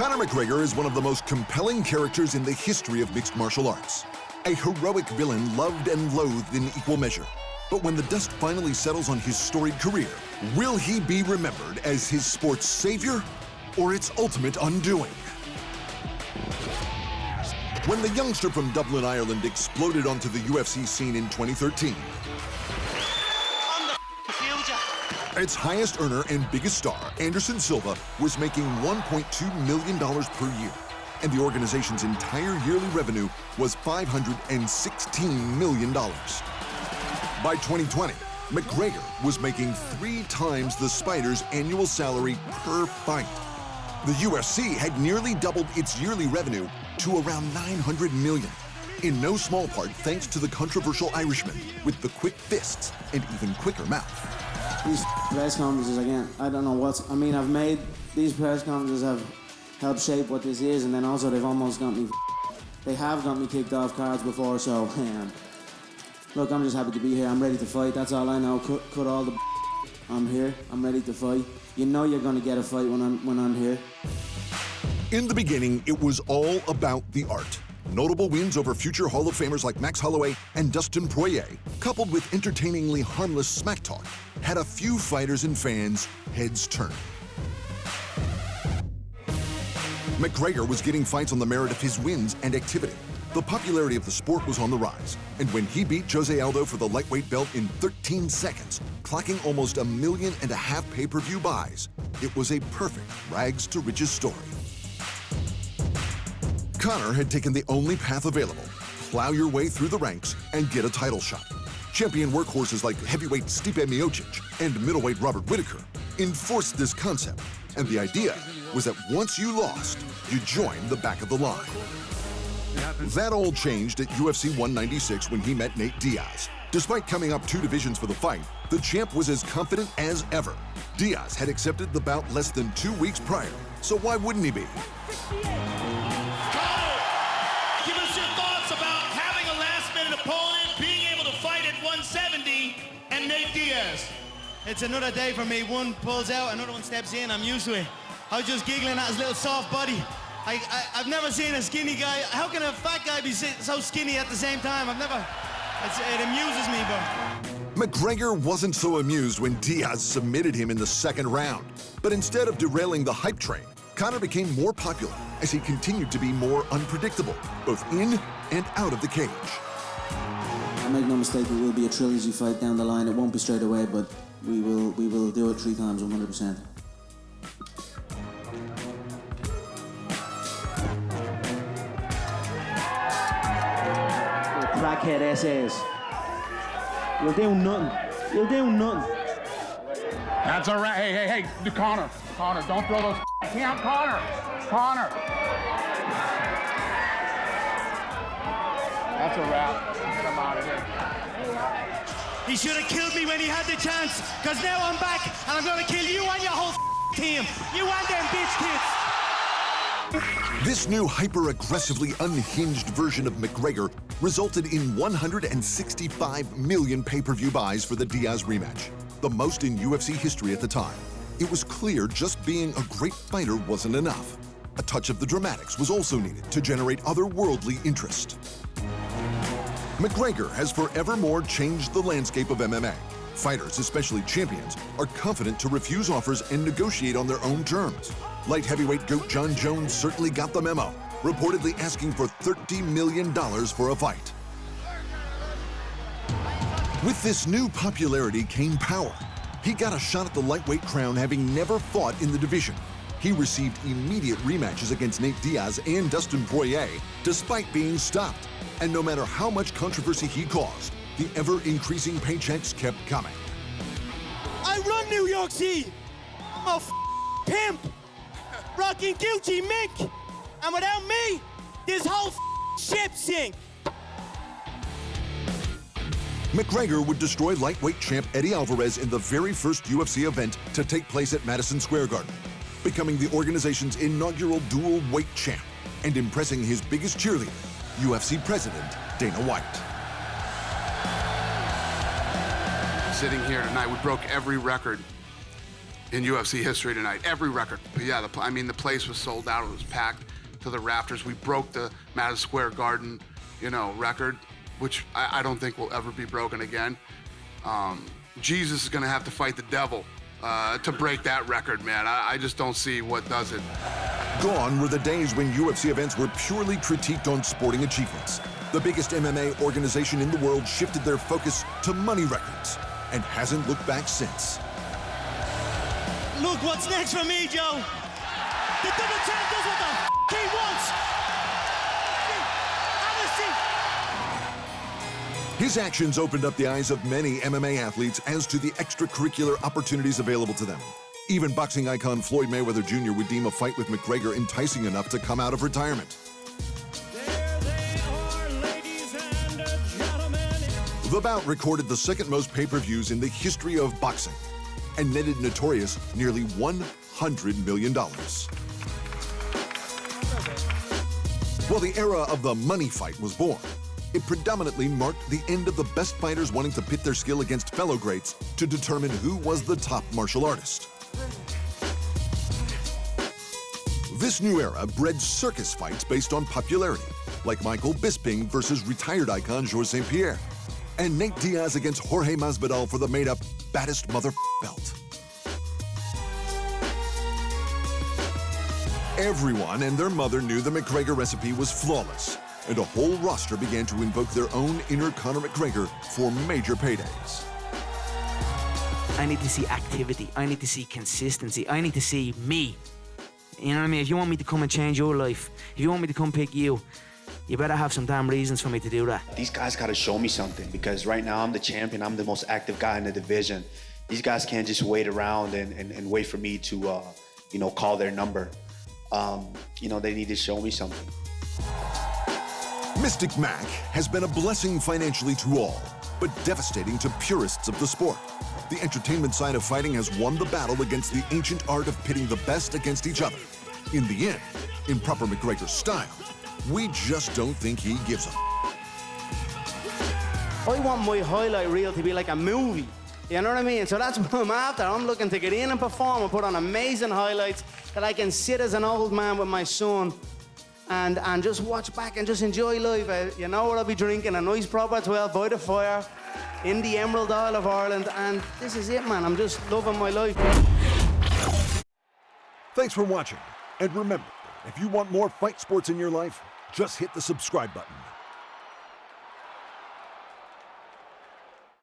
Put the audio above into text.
Conor McGregor is one of the most compelling characters in the history of mixed martial arts. A heroic villain loved and loathed in equal measure. But when the dust finally settles on his storied career, will he be remembered as his sport's savior or its ultimate undoing? When the youngster from Dublin, Ireland exploded onto the UFC scene in 2013, its highest earner and biggest star, Anderson Silva, was making $1.2 million per year, and the organization's entire yearly revenue was $516 million. By 2020, McGregor was making 3 times the Spider's annual salary per fight. The UFC had nearly doubled its yearly revenue to around $900 million, in no small part thanks to the controversial Irishman with the quick fists and even quicker mouth. These press conferences, I don't know I've made these press conferences have helped shape what this is, and then also they've almost got me, they have got me kicked off cards before, so, look, I'm just happy to be here. I'm ready to fight, that's all I know. Cut all the I'm here, I'm ready to fight. You know you're gonna get a fight when I'm here. In the beginning, it was all about the art. Notable wins over future Hall of Famers like Max Holloway and Dustin Poirier, coupled with entertainingly harmless smack talk, had a few fighters and fans' heads turn. McGregor was getting fights on the merit of his wins and activity. The popularity of the sport was on the rise, and when he beat Jose Aldo for the lightweight belt in 13 seconds, clocking almost 1.5 million pay-per-view buys, it was a perfect rags to riches story. Conor had taken the only path available: plow your way through the ranks and get a title shot. Champion workhorses like heavyweight Stipe Miocic and middleweight Robert Whittaker enforced this concept, and the idea was that once you lost, you joined the back of the line. That all changed at UFC 196 when he met Nate Diaz. Despite coming up 2 divisions for the fight, the champ was as confident as ever. Diaz had accepted the bout less than 2 weeks prior, so why wouldn't he be? Give us your thoughts about having a last-minute opponent, being able to fight at 170, and Nate Diaz. It's another day for me. One pulls out, another one steps in. I'm used to it. I was just giggling at his little soft body. I've never seen a skinny guy. How can a fat guy be so skinny at the same time? It amuses me, but... McGregor wasn't so amused when Diaz submitted him in the 2nd round. But instead of derailing the hype train, Conor became more popular as he continued to be more unpredictable, both in and out of the cage. Make no mistake, it will be a trilogy fight down the line. It won't be straight away, but we will do it 3 times, 100%. Crackhead essays. You'll do nothing. You'll do nothing. That's all right. Hey, Conor, don't throw those out, Conor. That's a wrap. Get him out of here. He should have killed me when he had the chance, because now I'm back, and I'm going to kill you and your whole team. You and them bitch kids. This new hyper-aggressively unhinged version of McGregor resulted in 165 million pay-per-view buys for the Diaz rematch, the most in UFC history at the time. It was clear just being a great fighter wasn't enough. A touch of the dramatics was also needed to generate otherworldly interest. McGregor has forevermore changed the landscape of MMA. Fighters, especially champions, are confident to refuse offers and negotiate on their own terms. Light heavyweight GOAT John Jones certainly got the memo, reportedly asking for $30 million for a fight. With this new popularity came power. He got a shot at the lightweight crown having never fought in the division. He received immediate rematches against Nate Diaz and Dustin Poirier, despite being stopped. And no matter how much controversy he caused, the ever-increasing paychecks kept coming. I run New York City. I'm a pimp. Rocking Gucci mink. And without me, this whole ship sinks. McGregor would destroy lightweight champ Eddie Alvarez in the very first UFC event to take place at Madison Square Garden, becoming the organization's inaugural dual weight champ and impressing his biggest cheerleader, UFC president Dana White. Sitting here tonight, we broke every record in UFC history tonight. Every record. But yeah, the place was sold out. It was packed to the rafters. We broke the Madison Square Garden, record, which I don't think will ever be broken again. Jesus is gonna have to fight the devil to break that record, man. I just don't see what does it. Gone were the days when UFC events were purely critiqued on sporting achievements. The biggest MMA organization in the world shifted their focus to money records and hasn't looked back since. Look what's next for me, Joe. The double champ does what the he wants. Have a seat. His actions opened up the eyes of many MMA athletes as to the extracurricular opportunities available to them. Even boxing icon Floyd Mayweather Jr. would deem a fight with McGregor enticing enough to come out of retirement. There they are, ladies and gentlemen. The bout recorded the second most pay-per-views in the history of boxing and netted Notorious nearly $100 million. While the era of the money fight was born, it predominantly marked the end of the best fighters wanting to pit their skill against fellow greats to determine who was the top martial artist. This new era bred circus fights based on popularity, like Michael Bisping versus retired icon Georges St. Pierre, and Nate Diaz against Jorge Masvidal for the made-up baddest belt. Everyone and their mother knew the McGregor recipe was flawless, and a whole roster began to invoke their own inner Conor McGregor for major paydays. I need to see activity. I need to see consistency. I need to see me. You know what I mean? If you want me to come and change your life, if you want me to come pick you, you better have some damn reasons for me to do that. These guys got to show me something, because right now I'm the champion. I'm the most active guy in the division. These guys can't just wait around and wait for me to, call their number. They need to show me something. Mystic Mac has been a blessing financially to all, but devastating to purists of the sport. The entertainment side of fighting has won the battle against the ancient art of pitting the best against each other. In the end, in proper McGregor style, we just don't think he gives a I want my highlight reel to be like a movie. You know what I mean? So that's what I'm after. I'm looking to get in and perform and put on amazing highlights that I can sit as an old man with my son and just watch back and just enjoy life. You know what I'll be drinking? A nice proper 12 by the fire in the Emerald Isle of Ireland. And this is it, man. I'm just loving my life. Thanks for watching. And remember, if you want more fight sports in your life, just hit the subscribe button.